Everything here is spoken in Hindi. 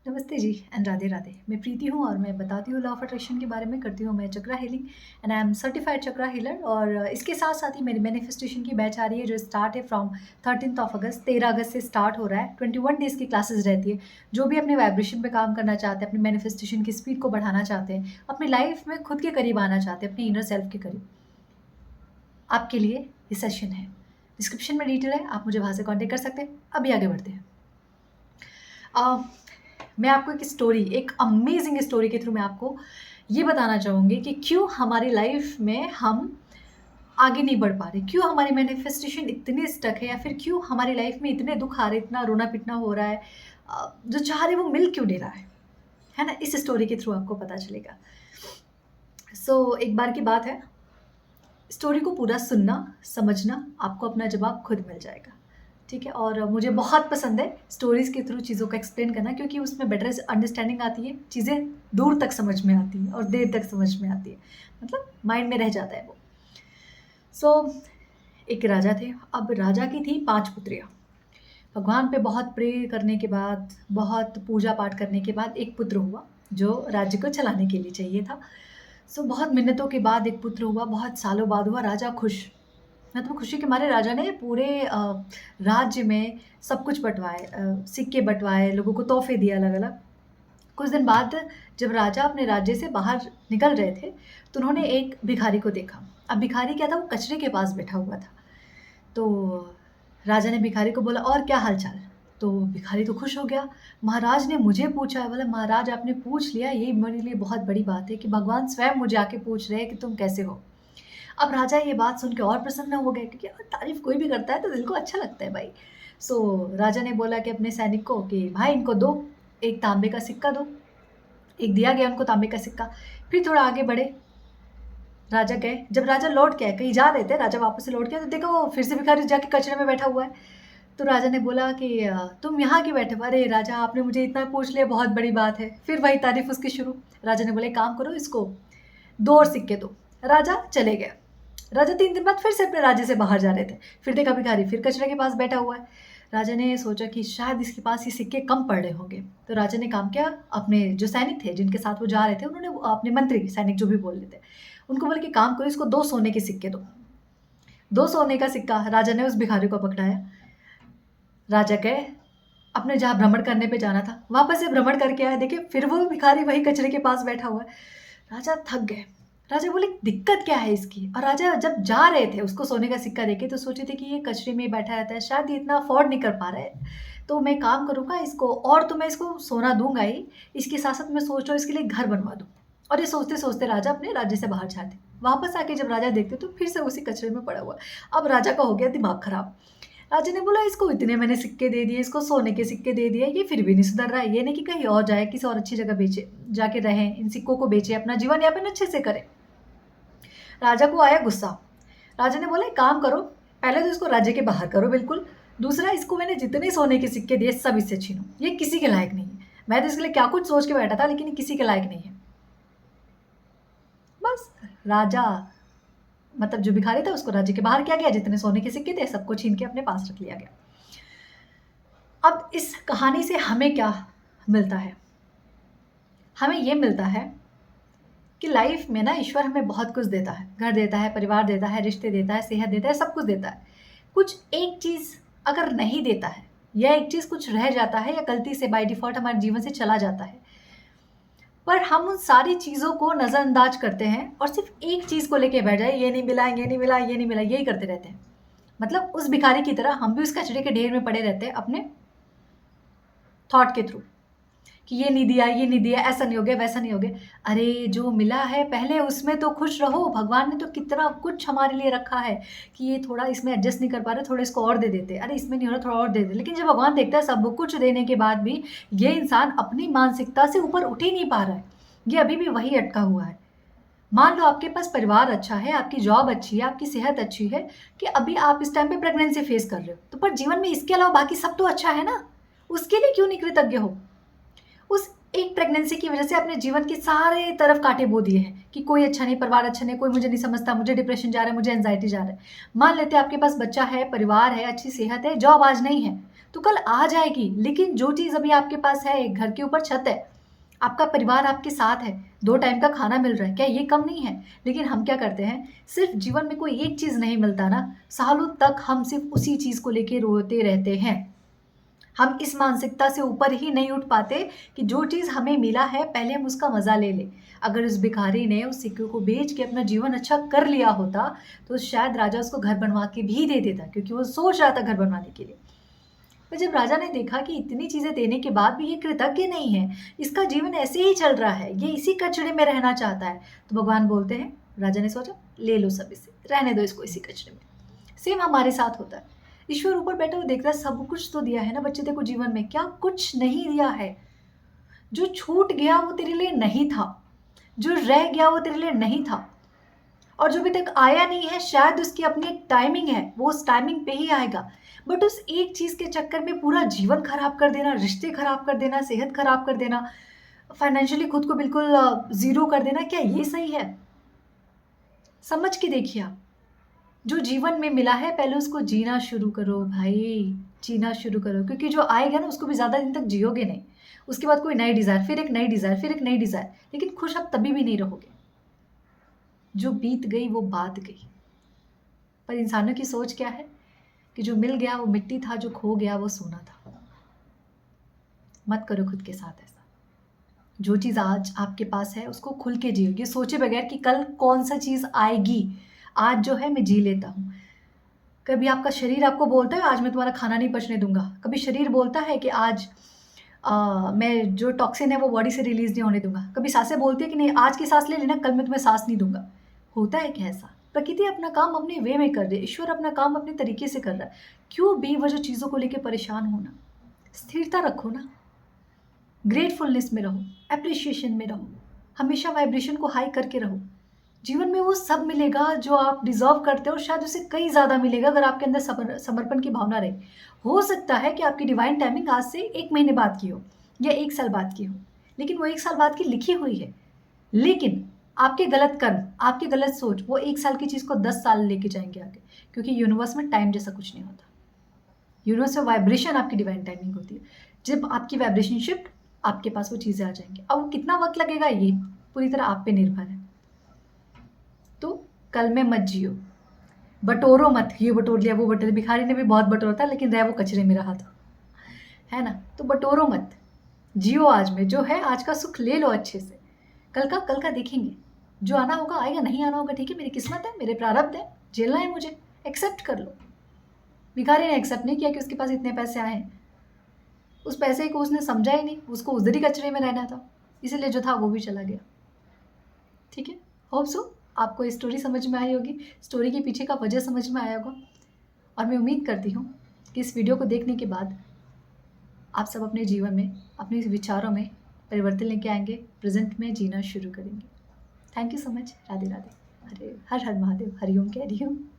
नमस्ते जी एंड राधे राधे। मैं प्रीति हूँ और मैं बताती हूँ लॉ ऑफ अट्रैक्शन के बारे में, करती हूँ मैं chakra healing and I am certified chakra healer. और इसके साथ साथ ही मेरी मैनिफेस्टेशन की बैच आ रही है जो स्टार्ट है फ्रॉम 13 अगस्त। 13 अगस्त से स्टार्ट हो रहा है। 21 डेज़ की क्लासेस रहती है। जो भी अपने वाइब्रेशन पे काम करना चाहते हैं, अपनी मैनिफेस्टेशन की स्पीड को बढ़ाना चाहते हैं, अपनी लाइफ में खुद के करीब आना चाहते हैं, अपने इनर सेल्फ के करीब, आपके लिए ये सेशन है। डिस्क्रिप्शन में डिटेल है, आप मुझे वहाँ से कॉन्टेक्ट कर सकते हैं। अभी आगे बढ़ते हैं। मैं आपको एक स्टोरी, एक अमेजिंग स्टोरी के थ्रू मैं आपको ये बताना चाहूँगी कि क्यों हमारी लाइफ में हम आगे नहीं बढ़ पा रहे, क्यों हमारी मैनिफेस्टेशन इतनी स्टक है, या फिर क्यों हमारी लाइफ में इतने दुख आ रहे, इतना रोना पिटना हो रहा है, जो चाह रहे वो मिल क्यों नहीं रहा है ना। इस स्टोरी के थ्रू आपको पता चलेगा। एक बार की बात है, स्टोरी को पूरा सुनना, समझना, आपको अपना जवाब खुद मिल जाएगा। ठीक है। और मुझे बहुत पसंद है स्टोरीज़ के थ्रू चीज़ों को एक्सप्लेन करना, क्योंकि उसमें बेटर अंडरस्टैंडिंग आती है, चीज़ें दूर तक समझ में आती हैं और देर तक समझ में आती है, मतलब माइंड में रह जाता है वो। एक राजा थे। अब राजा की थी 5 पुत्रियाँ। भगवान पे बहुत प्रे करने के बाद, बहुत पूजा पाठ करने के बाद एक पुत्र हुआ जो राज्य को चलाने के लिए चाहिए था। बहुत मिन्नतों के बाद एक पुत्र हुआ, बहुत सालों बाद हुआ। राजा खुश, मतलब खुशी के मारे राजा ने पूरे राज्य में सब कुछ बँटवाए, सिक्के बँटवाए, लोगों को तोहफ़े दिए अलग-अलग। कुछ दिन बाद जब राजा अपने राज्य से बाहर निकल रहे थे, तो उन्होंने एक भिखारी को देखा। अब भिखारी क्या था, वो कचरे के पास बैठा हुआ था। तो राजा ने भिखारी को बोला, और क्या हाल-चाल? तो भिखारी तो खुश हो गया। महाराज ने मुझे पूछा है। बोला, महाराज आपने पूछ लिया, यही मेरे लिए बहुत बड़ी बात है कि भगवान स्वयं मुझे आके पूछ रहे हैं कि तुम कैसे हो? अब राजा ये बात सुन के और प्रसन्न हो गए, क्योंकि तारीफ़ कोई भी करता है तो दिल को अच्छा लगता है भाई। राजा ने बोला कि अपने सैनिक को कि भाई इनको दो, एक तांबे का सिक्का दो। एक दिया गया उनको तांबे का सिक्का। फिर थोड़ा आगे बढ़े, राजा गए। जब राजा लौट के आए, कहीं जा रहे थे, राजा वापस से लौट के आए तो देखा वो फिर से भिखारी जाके कचरे में बैठा हुआ है। तो राजा ने बोला कि तुम यहाँ क्यों बैठे हो? अरे राजा, आपने मुझे इतना पूछ लिया, बहुत बड़ी बात है। फिर वही तारीफ़ उसकी शुरू। राजा ने बोला, एक काम करो, इसको 2 और सिक्के दो। राजा चले गए। राजा 3 दिन बाद फिर से अपने राज्य से बाहर जा रहे थे। फिर देखा भिखारी फिर कचरे के पास बैठा हुआ है। राजा ने सोचा कि शायद इसके पास ये सिक्के कम पड़ रहे होंगे। तो राजा ने काम किया, अपने जो सैनिक थे जिनके साथ वो जा रहे थे, उन्होंने अपने मंत्री, सैनिक जो भी बोल रहे थे, उनको बोला कि काम करो, इसको 2 सोने के सिक्के दो। 2 सोने का सिक्का राजा ने उस भिखारी को पकड़ाया। राजा गए, अपने जहाँ भ्रमण करने पे जाना था, वापस से भ्रमण करके आए, देखिए फिर वो भिखारी वही कचरे के पास बैठा हुआ है। राजा थक गए। राजा बोले, दिक्कत क्या है इसकी? और राजा जब जा रहे थे उसको सोने का सिक्का देके, तो सोचे थे कि ये कचरे में बैठा रहता है, शायद ये इतना अफ़ोर्ड नहीं कर पा रहा है, तो मैं काम करूँगा इसको, और तो मैं इसको सोना दूँगा ही, इसके साथ-साथ मैं सोच रहा हूँ इसके लिए घर बनवा दूँ। और ये सोचते-सोचते राजा अपने राज्य से बाहर जाते। वापस आके जब राजा देखते तो फिर से उसी कचरे में पड़ा हुआ है। अब राजा का हो गया दिमाग खराब। राजा ने बोला, इसको इतने मैंने सिक्के दे दिए, इसको सोने के सिक्के दे दिए, ये फिर भी नहीं सुधर रहा है। ये नहीं कि कहीं और जाए, किसी और अच्छी जगह बेचे, जाके रहें, इन सिक्कों को बेचे, अपना जीवन यापन अच्छे से करें। राजा को आया गुस्सा। राजा ने बोला, एक काम करो, पहले तो इसको राज्य के बाहर करो बिल्कुल। दूसरा, इसको मैंने जितने सोने के सिक्के दिए सब इससे छीनो। ये किसी के लायक नहीं है। मैं तो इसके लिए क्या कुछ सोच के बैठा था, लेकिन ये किसी के लायक नहीं है। बस राजा, मतलब जो भिखारी था, उसको राज्य के बाहर किया गया, जितने सोने के सिक्के थे सबको छीन के अपने पास रख लिया गया। अब इस कहानी से हमें क्या मिलता है? हमें ये मिलता है कि लाइफ में ना ईश्वर हमें बहुत कुछ देता है। घर देता है, परिवार देता है, रिश्ते देता है, सेहत देता है, सब कुछ देता है। कुछ एक चीज़ अगर नहीं देता है, या एक चीज़ कुछ रह जाता है, या गलती से बाय डिफ़ॉल्ट हमारे जीवन से चला जाता है, पर हम उन सारी चीज़ों को नज़रअंदाज करते हैं और सिर्फ़ एक चीज़ को लेके बैठ जाए, ये नहीं मिला, ये नहीं मिला, ये नहीं मिला, यही करते रहते हैं। मतलब उस भिखारी की तरह हम भी उस कचरे के ढेर में पड़े रहते हैं अपने थॉट के थ्रू, कि ये नहीं दिया, ये नहीं दिया, ऐसा नहीं हो गया, वैसा नहीं हो गया। अरे जो मिला है पहले उसमें तो खुश रहो। भगवान ने तो कितना कुछ हमारे लिए रखा है कि ये थोड़ा इसमें एडजस्ट नहीं कर पा रहे, थोड़ा इसको और दे देते। अरे इसमें नहीं हो रहा, थोड़ा और दे दे। लेकिन जब भगवान देखता है सब कुछ देने के बाद भी ये इंसान अपनी मानसिकता से ऊपर उठ ही नहीं पा रहा है, ये अभी भी वही अटका हुआ है। मान लो आपके पास परिवार अच्छा है, आपकी जॉब अच्छी है, आपकी सेहत अच्छी है, कि अभी आप इस टाइम पे प्रेगनेंसी फेस कर रहे हो, तो पर जीवन में इसके अलावा बाकी सब तो अच्छा है ना, उसके लिए क्यों नहीं कृतज्ञ हो? उस एक प्रेगनेंसी की वजह से अपने जीवन के सारे तरफ कांटे बो दिए हैं कि कोई अच्छा नहीं, परिवार अच्छा नहीं, कोई मुझे नहीं समझता, मुझे डिप्रेशन जा रहा है, मुझे एंग्जायटी जा रहा है। मान लेते हैं आपके पास बच्चा है, परिवार है, अच्छी सेहत है, जॉब आज नहीं है, तो कल आ जाएगी। लेकिन जो चीज़ अभी आपके पास है, एक घर के ऊपर छत है, आपका परिवार आपके साथ है, 2 टाइम का खाना मिल रहा है, क्या ये कम नहीं है? लेकिन हम क्या करते हैं, सिर्फ़ जीवन में कोई एक चीज़ नहीं मिलता ना, सालों तक हम सिर्फ़ उसी चीज़ को लेके रोते रहते हैं। हम इस मानसिकता से ऊपर ही नहीं उठ पाते कि जो चीज़ हमें मिला है, पहले हम उसका मज़ा ले लें। अगर उस भिखारी ने उस सिक्के को बेच के अपना जीवन अच्छा कर लिया होता, तो शायद राजा उसको घर बनवा के भी दे देता, क्योंकि वो सोच रहा था घर बनवाने के लिए। पर जब राजा ने देखा कि इतनी चीज़ें देने के बाद भी ये कृतज्ञ नहीं है, इसका जीवन ऐसे ही चल रहा है, ये इसी कचड़े में रहना चाहता है, तो भगवान बोलते हैं, राजा ने सोचा, ले लो सब इसे, रहने दो इसको इसी कचरे में। सेम हमारे साथ होता है। ईश्वर ऊपर बैठा हुआ देखता है, सब कुछ तो दिया है ना बच्चे तेरे को जीवन में, क्या कुछ नहीं दिया है? जो छूट गया वो तेरे लिए नहीं था, जो रह गया वो तेरे लिए नहीं था, और जो अभी तक आया नहीं है शायद उसकी अपनी एक टाइमिंग है, वो उस टाइमिंग पे ही आएगा। बट उस एक चीज़ के चक्कर में पूरा जीवन खराब कर देना, रिश्ते खराब कर देना, सेहत खराब कर देना, फाइनेंशियली खुद को बिल्कुल ज़ीरो कर देना, क्या ये सही है? समझ के देखिए आप। जो जीवन में मिला है पहले उसको जीना शुरू करो भाई, जीना शुरू करो, क्योंकि जो आएगा ना उसको भी ज़्यादा दिन तक जियोगे नहीं। उसके बाद कोई नई डिज़ायर, फिर एक नई डिज़ायर, फिर एक नई डिज़ायर, लेकिन खुश आप तभी भी नहीं रहोगे। जो बीत गई वो बात गई। पर इंसानों की सोच क्या है कि जो मिल गया वो मिट्टी था, जो खो गया वो सोना था। मत करो खुद के साथ ऐसा। जो चीज़ आज आपके पास है उसको खुल के जियो, ये सोचे बगैर कि कल कौन सा चीज़ आएगी। आज जो है मैं जी लेता हूँ। कभी आपका शरीर आपको बोलता है आज मैं तुम्हारा खाना नहीं पचने दूँगा। कभी शरीर बोलता है कि आज मैं जो टॉक्सिन है वो बॉडी से रिलीज़ नहीं होने दूँगा। कभी साँसें बोलती है कि नहीं आज की साँस ले लेना, कल मैं तुम्हें साँस नहीं दूँगा। होता है क्या ऐसा? प्रकृति अपना काम अपने वे में कर रही है, ईश्वर अपना काम अपने तरीके से कर रहा है। क्यों बेवजह चीज़ों को लेके परेशान होना? स्थिरता रखो ना, ग्रेटफुलनेस में रहो, एप्रिसिएशन में रहो, हमेशा वाइब्रेशन को हाई करके रहो। जीवन में वो सब मिलेगा जो आप डिज़र्व करते हो, शायद उससे कई ज़्यादा मिलेगा अगर आपके अंदर समर्पण की भावना रहे। हो सकता है कि आपकी डिवाइन टाइमिंग आज से 1 महीने बाद की हो या 1 साल बाद की हो, लेकिन वो 1 साल बाद की लिखी हुई है। लेकिन आपके गलत कर्म, आपकी गलत सोच वो 1 साल की चीज़ को 10 साल लेके जाएँगे आगे, क्योंकि यूनिवर्स में टाइम जैसा कुछ नहीं होता। यूनिवर्स में वाइब्रेशन आपकी डिवाइन टाइमिंग होती है। जब आपकी वाइब्रेशन शिफ्ट, आपके पास वो चीज़ें आ जाएँगी। अब वो कितना वक़्त लगेगा ये पूरी तरह आप पे निर्भर है। तो कल में मत जियो, बटोरो मत, ये बटोर लिया, वो बटोर लिया। भिखारी ने भी बहुत बटोरा था लेकिन रह वो कचरे में रहा था, है ना? तो बटोरो मत, जियो आज में, जो है आज का सुख ले लो अच्छे से। कल का देखेंगे, जो आना होगा आएगा, नहीं आना होगा ठीक है, मेरी किस्मत है, मेरे प्रारब्ध है, झेलना है मुझे, एक्सेप्ट कर लो। भिखारी ने एक्सेप्ट नहीं किया कि उसके पास इतने पैसे आए हैं। उस पैसे को उसने समझा ही नहीं, उसको उधर ही कचरे में रहना था, इसीलिए जो था वो भी चला गया। ठीक है, होप सो आपको ये स्टोरी समझ में आई होगी, स्टोरी के पीछे का वजह समझ में आया होगा, और मैं उम्मीद करती हूँ कि इस वीडियो को देखने के बाद आप सब अपने जीवन में, अपने विचारों में परिवर्तन लेके आएंगे, प्रेजेंट में जीना शुरू करेंगे। Thank you so much. Radhe Radhe. हर हर महादेव, हरिओम कह रही हूँ।